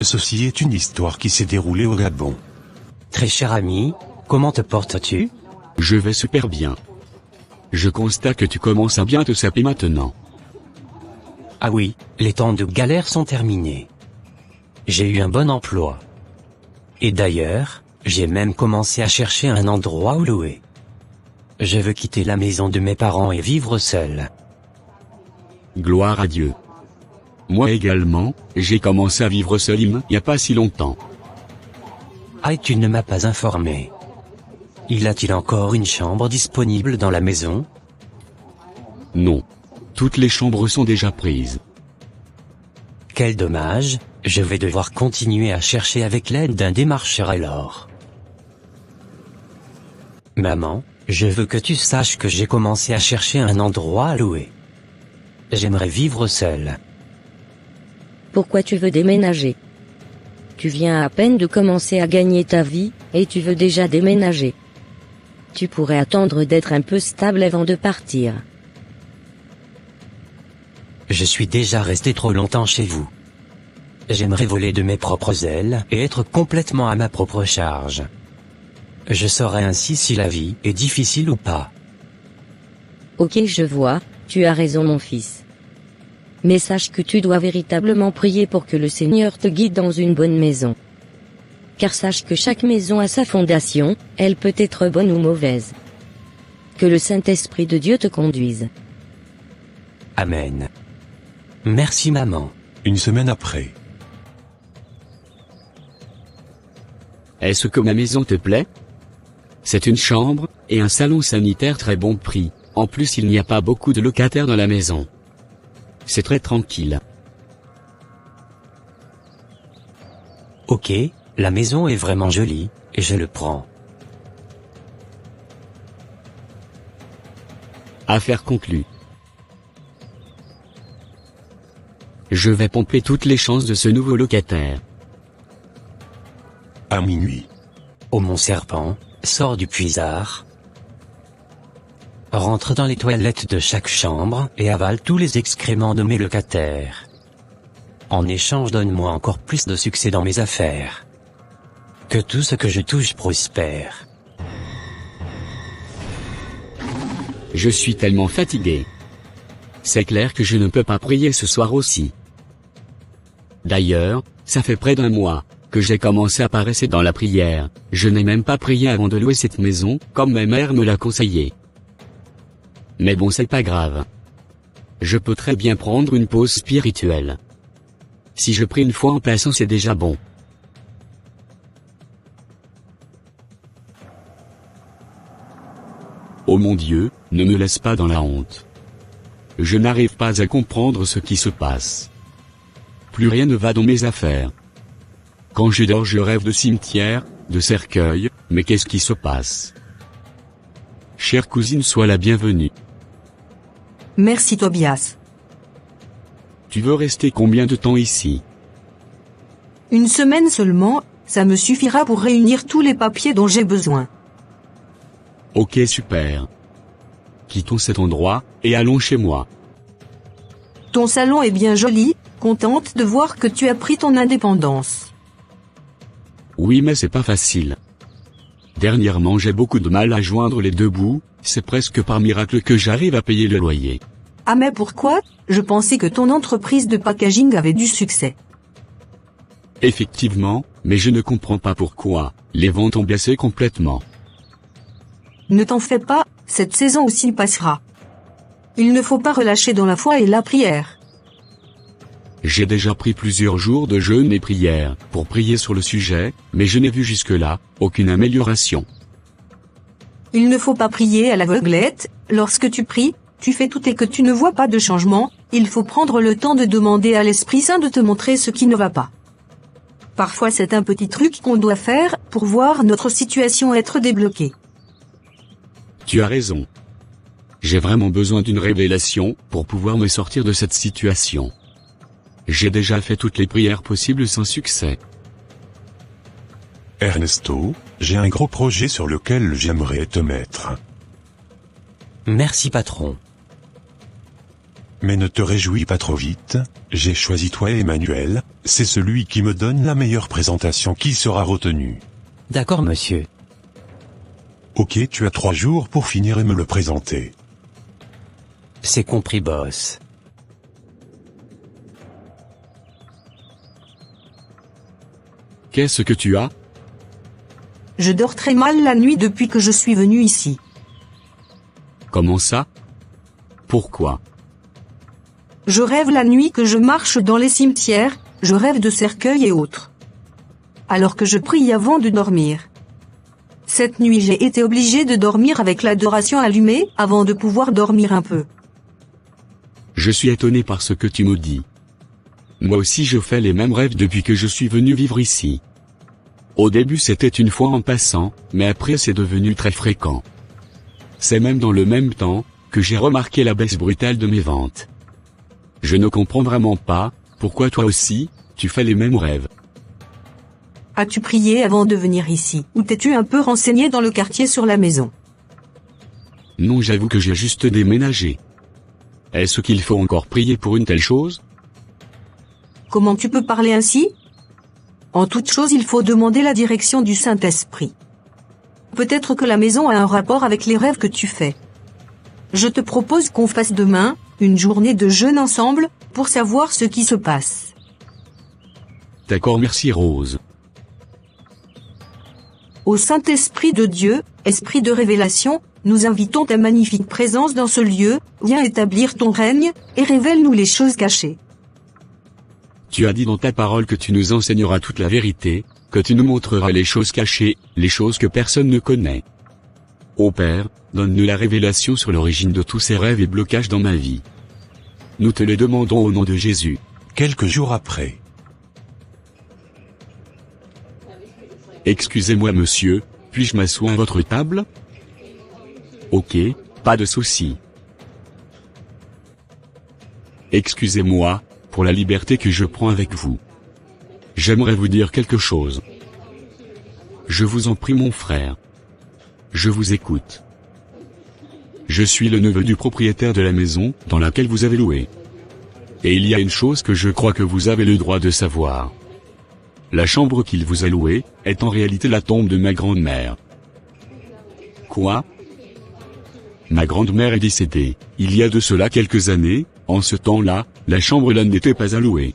Ceci est une histoire qui s'est déroulée au Gabon. Très cher ami, comment te portes-tu? Je vais super bien. Je constate que tu commences à bien te saper maintenant. Ah oui, les temps de galère sont terminés. J'ai eu un bon emploi. Et d'ailleurs, j'ai même commencé à chercher un endroit où louer. Je veux quitter la maison de mes parents et vivre seul. Gloire à Dieu. Moi également, j'ai commencé à vivre seul il n'y a pas si longtemps. Ah, et tu ne m'as pas informé. Y a-t-il encore une chambre disponible dans la maison? Non. Toutes les chambres sont déjà prises. Quel dommage, je vais devoir continuer à chercher avec l'aide d'un démarcheur alors. Maman, je veux que tu saches que j'ai commencé à chercher un endroit à louer. J'aimerais vivre seul. Pourquoi tu veux déménager? Tu viens à peine de commencer à gagner ta vie, et tu veux déjà déménager. Tu pourrais attendre d'être un peu stable avant de partir. Je suis déjà resté trop longtemps chez vous. J'aimerais voler de mes propres ailes et être complètement à ma propre charge. Je saurai ainsi si la vie est difficile ou pas. Ok, je vois, tu as raison mon fils. Mais sache que tu dois véritablement prier pour que le Seigneur te guide dans une bonne maison. Car sache que chaque maison a sa fondation, elle peut être bonne ou mauvaise. Que le Saint-Esprit de Dieu te conduise. Amen. Merci maman. Une semaine après. Est-ce que ma maison te plaît? C'est une chambre, et un salon sanitaire très bon prix. En plus il n'y a pas beaucoup de locataires dans la maison. C'est très tranquille. Ok, la maison est vraiment jolie, et je le prends. Affaire conclue. Je vais pomper toutes les chances de ce nouveau locataire. À minuit. Oh mon serpent, sors du puisard. Rentre dans les toilettes de chaque chambre et avale tous les excréments de mes locataires. En échange, donne-moi encore plus de succès dans mes affaires. Que tout ce que je touche prospère. Je suis tellement fatigué. C'est clair que je ne peux pas prier ce soir aussi. D'ailleurs, ça fait près d'un mois que j'ai commencé à paresser dans la prière. Je n'ai même pas prié avant de louer cette maison, comme ma mère me l'a conseillé. Mais bon, c'est pas grave. Je peux très bien prendre une pause spirituelle. Si je prie une fois en passant, c'est déjà bon. Oh mon Dieu, ne me laisse pas dans la honte. Je n'arrive pas à comprendre ce qui se passe. Plus rien ne va dans mes affaires. Quand je dors, je rêve de cimetière, de cercueil, mais qu'est-ce qui se passe? Chère cousine, sois la bienvenue. Merci Tobias. Tu veux rester combien de temps ici? Une semaine seulement, ça me suffira pour réunir tous les papiers dont j'ai besoin. Ok, super. Quittons cet endroit, et allons chez moi. Ton salon est bien joli, contente de voir que tu as pris ton indépendance. Oui, mais c'est pas facile. Dernièrement, j'ai beaucoup de mal à joindre les deux bouts, c'est presque par miracle que j'arrive à payer le loyer. Ah mais pourquoi? Je pensais que ton entreprise de packaging avait du succès. Effectivement, mais je ne comprends pas pourquoi, les ventes ont baissé complètement. Ne t'en fais pas, cette saison aussi passera. Il ne faut pas relâcher dans la foi et la prière. J'ai déjà pris plusieurs jours de jeûne et prière pour prier sur le sujet, mais je n'ai vu jusque-là aucune amélioration. Il ne faut pas prier à l'aveuglette. Lorsque tu pries, tu fais tout et que tu ne vois pas de changement, il faut prendre le temps de demander à l'Esprit Saint de te montrer ce qui ne va pas. Parfois c'est un petit truc qu'on doit faire pour voir notre situation être débloquée. Tu as raison. J'ai vraiment besoin d'une révélation pour pouvoir me sortir de cette situation. J'ai déjà fait toutes les prières possibles sans succès. Ernesto, j'ai un gros projet sur lequel j'aimerais te mettre. Merci patron. Mais ne te réjouis pas trop vite, j'ai choisi toi et Emmanuel, c'est celui qui me donne la meilleure présentation qui sera retenue. D'accord monsieur. Ok, tu as 3 jours pour finir et me le présenter. C'est compris boss. Qu'est-ce que tu as? Je dors très mal la nuit depuis que je suis venu ici. Comment ça? Pourquoi? Je rêve la nuit que je marche dans les cimetières, je rêve de cercueils et autres. Alors que je prie avant de dormir. Cette nuit j'ai été obligé de dormir avec l'adoration allumée avant de pouvoir dormir un peu. Je suis étonné par ce que tu me dis. Moi aussi je fais les mêmes rêves depuis que je suis venu vivre ici. Au début c'était une fois en passant, mais après c'est devenu très fréquent. C'est même dans le même temps que j'ai remarqué la baisse brutale de mes ventes. Je ne comprends vraiment pas, pourquoi toi aussi, tu fais les mêmes rêves. As-tu prié avant de venir ici, ou t'es-tu un peu renseigné dans le quartier sur la maison? Non, j'avoue que j'ai juste déménagé. Est-ce qu'il faut encore prier pour une telle chose? Comment tu peux parler ainsi? En toute chose il faut demander la direction du Saint-Esprit. Peut-être que la maison a un rapport avec les rêves que tu fais. Je te propose qu'on fasse demain une journée de jeûne ensemble, pour savoir ce qui se passe. D'accord, merci Rose. Au Saint-Esprit de Dieu, Esprit de révélation, nous invitons ta magnifique présence dans ce lieu, viens établir ton règne, et révèle-nous les choses cachées. Tu as dit dans ta parole que tu nous enseigneras toute la vérité, que tu nous montreras les choses cachées, les choses que personne ne connaît. Ô Père, donne-nous la révélation sur l'origine de tous ces rêves et blocages dans ma vie. Nous te les demandons au nom de Jésus. Quelques jours après. Excusez-moi monsieur, puis-je m'asseoir à votre table? Ok, pas de souci. Excusez-moi, pour la liberté que je prends avec vous. J'aimerais vous dire quelque chose. Je vous en prie mon frère. Je vous écoute. Je suis le neveu du propriétaire de la maison dans laquelle vous avez loué. Et il y a une chose que je crois que vous avez le droit de savoir. La chambre qu'il vous a louée est en réalité la tombe de ma grand-mère. Quoi? Ma grand-mère est décédée, il y a de cela quelques années. En ce temps-là, la chambre-là n'était pas à louer.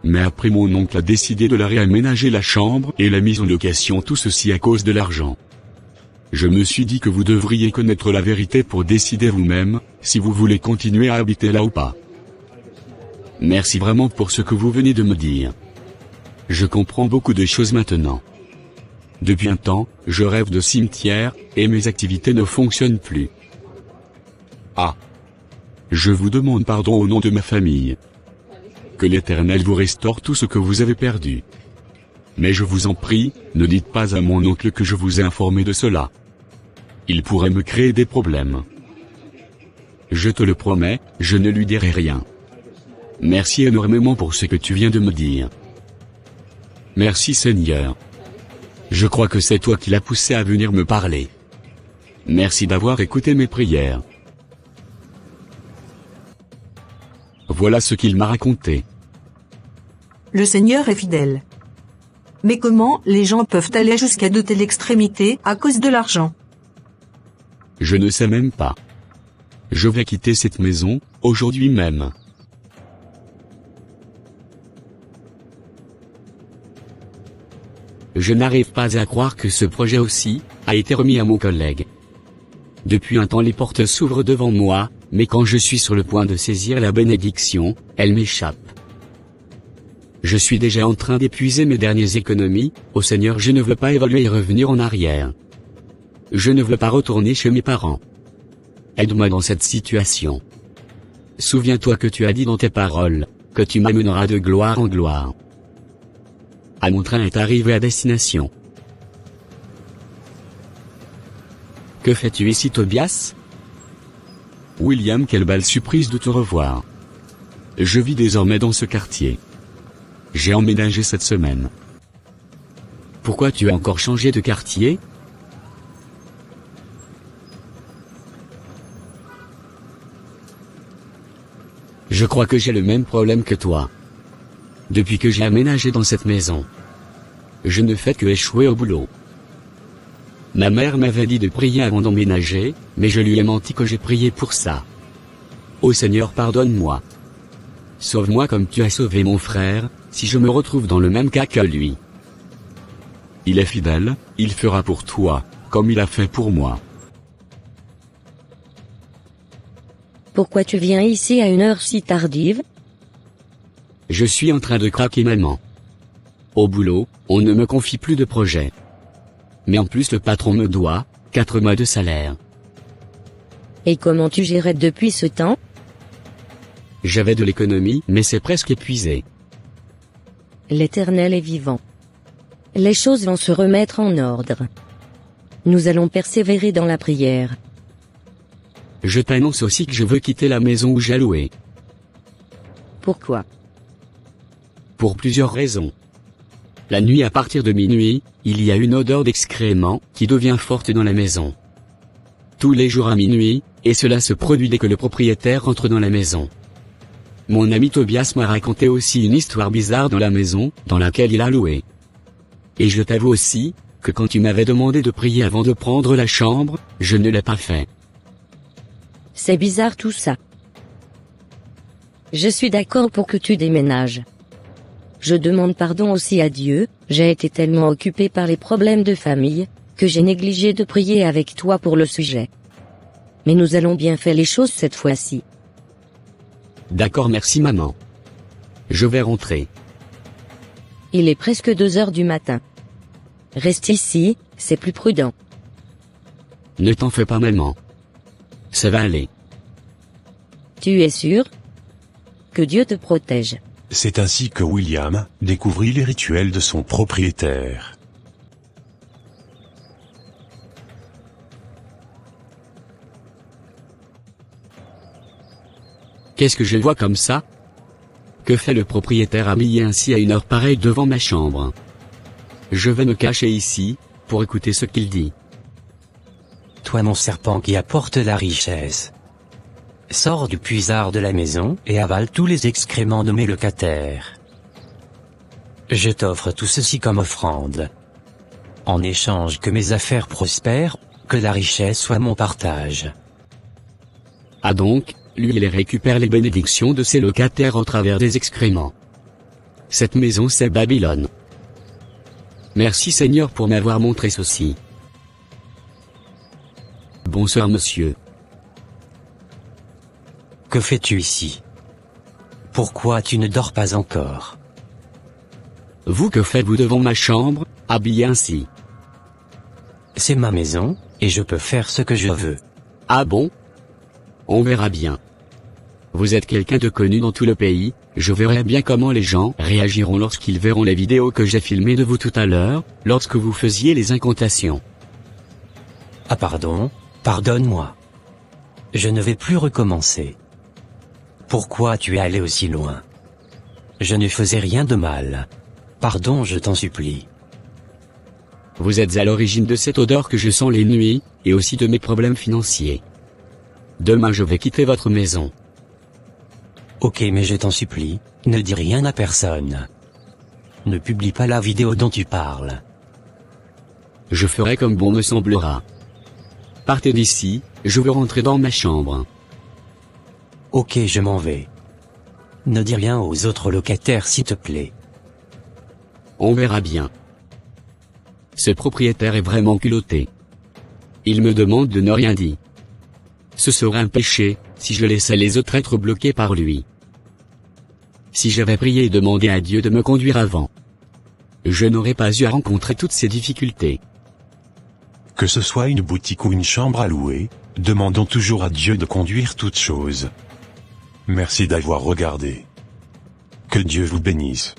Mais après mon oncle a décidé de la réaménager la chambre et l'a mise en location, tout ceci à cause de l'argent. Je me suis dit que vous devriez connaître la vérité pour décider vous-même, si vous voulez continuer à habiter là ou pas. Merci vraiment pour ce que vous venez de me dire. Je comprends beaucoup de choses maintenant. Depuis un temps, je rêve de cimetière, et mes activités ne fonctionnent plus. Ah. Je vous demande pardon au nom de ma famille. Que l'Éternel vous restaure tout ce que vous avez perdu. Mais je vous en prie, ne dites pas à mon oncle que je vous ai informé de cela. Il pourrait me créer des problèmes. Je te le promets, je ne lui dirai rien. Merci énormément pour ce que tu viens de me dire. Merci Seigneur. Je crois que c'est toi qui l'as poussé à venir me parler. Merci d'avoir écouté mes prières. Voilà ce qu'il m'a raconté. Le Seigneur est fidèle. Mais comment les gens peuvent aller jusqu'à de telles extrémités à cause de l'argent? Je ne sais même pas. Je vais quitter cette maison, aujourd'hui même. Je n'arrive pas à croire que ce projet aussi a été remis à mon collègue. Depuis un temps les portes s'ouvrent devant moi, mais quand je suis sur le point de saisir la bénédiction, elle m'échappe. Je suis déjà en train d'épuiser mes dernières économies, ô Seigneur je ne veux pas évoluer et revenir en arrière. Je ne veux pas retourner chez mes parents. Aide-moi dans cette situation. Souviens-toi que tu as dit dans tes paroles, que tu m'amèneras de gloire en gloire. Ah, mon train est arrivé à destination. Que fais-tu ici Tobias? William, quelle belle surprise de te revoir. Je vis désormais dans ce quartier. J'ai emménagé cette semaine. Pourquoi tu as encore changé de quartier? Je crois que j'ai le même problème que toi. Depuis que j'ai aménagé dans cette maison, je ne fais que échouer au boulot. Ma mère m'avait dit de prier avant d'emménager, mais je lui ai menti que j'ai prié pour ça. Ô Seigneur, pardonne-moi. Sauve-moi comme tu as sauvé mon frère, si je me retrouve dans le même cas que lui. Il est fidèle, il fera pour toi, comme il a fait pour moi. Pourquoi tu viens ici à une heure si tardive? Je suis en train de craquer maman. Au boulot, on ne me confie plus de projet. Mais en plus le patron me doit 4 mois de salaire. Et comment tu gérais depuis ce temps? J'avais de l'économie, mais c'est presque épuisé. L'Éternel est vivant. Les choses vont se remettre en ordre. Nous allons persévérer dans la prière. Je t'annonce aussi que je veux quitter la maison où j'ai loué. Pourquoi? Pour plusieurs raisons. La nuit à partir de minuit, il y a une odeur d'excréments qui devient forte dans la maison. Tous les jours à minuit, et cela se produit dès que le propriétaire entre dans la maison. Mon ami Tobias m'a raconté aussi une histoire bizarre dans la maison, dans laquelle il a loué. Et je t'avoue aussi, que quand tu m'avais demandé de prier avant de prendre la chambre, je ne l'ai pas fait. C'est bizarre tout ça. Je suis d'accord pour que tu déménages. Je demande pardon aussi à Dieu, j'ai été tellement occupé par les problèmes de famille, que j'ai négligé de prier avec toi pour le sujet. Mais nous allons bien faire les choses cette fois-ci. D'accord, merci maman. Je vais rentrer. Il est presque 2 heures du matin. Reste ici, c'est plus prudent. Ne t'en fais pas maman. Ça va aller. Tu es sûr? Que Dieu te protège. C'est ainsi que William découvrit les rituels de son propriétaire. Qu'est-ce que je vois comme ça? Que fait le propriétaire habillé ainsi à une heure pareille devant ma chambre? Je vais me cacher ici, pour écouter ce qu'il dit. Toi mon serpent qui apporte la richesse. Sors du puisard de la maison et avale tous les excréments de mes locataires. Je t'offre tout ceci comme offrande. En échange que mes affaires prospèrent, que la richesse soit mon partage. Ah donc, lui il récupère les bénédictions de ses locataires au travers des excréments. Cette maison c'est Babylone. Merci Seigneur pour m'avoir montré ceci. Bonsoir monsieur. Que fais-tu ici? Pourquoi tu ne dors pas encore? Vous que faites-vous devant ma chambre, habillé ainsi? C'est ma maison, et je peux faire ce que je veux. Ah bon? On verra bien. Vous êtes quelqu'un de connu dans tout le pays, je verrai bien comment les gens réagiront lorsqu'ils verront les vidéos que j'ai filmées de vous tout à l'heure, lorsque vous faisiez les incantations. Ah pardon, pardonne-moi. Je ne vais plus recommencer. Pourquoi tu es allé aussi loin? Je ne faisais rien de mal. Pardon, je t'en supplie. Vous êtes à l'origine de cette odeur que je sens les nuits, et aussi de mes problèmes financiers. Demain je vais quitter votre maison. Ok, mais je t'en supplie, ne dis rien à personne. Ne publie pas la vidéo dont tu parles. Je ferai comme bon me semblera. Partez d'ici, je veux rentrer dans ma chambre. Ok, je m'en vais. Ne dis rien aux autres locataires s'il te plaît. On verra bien. Ce propriétaire est vraiment culotté. Il me demande de ne rien dire. Ce serait un péché, si je laissais les autres être bloqués par lui. Si j'avais prié et demandé à Dieu de me conduire avant, je n'aurais pas eu à rencontrer toutes ces difficultés. Que ce soit une boutique ou une chambre à louer, demandons toujours à Dieu de conduire toutes choses. Merci d'avoir regardé. Que Dieu vous bénisse.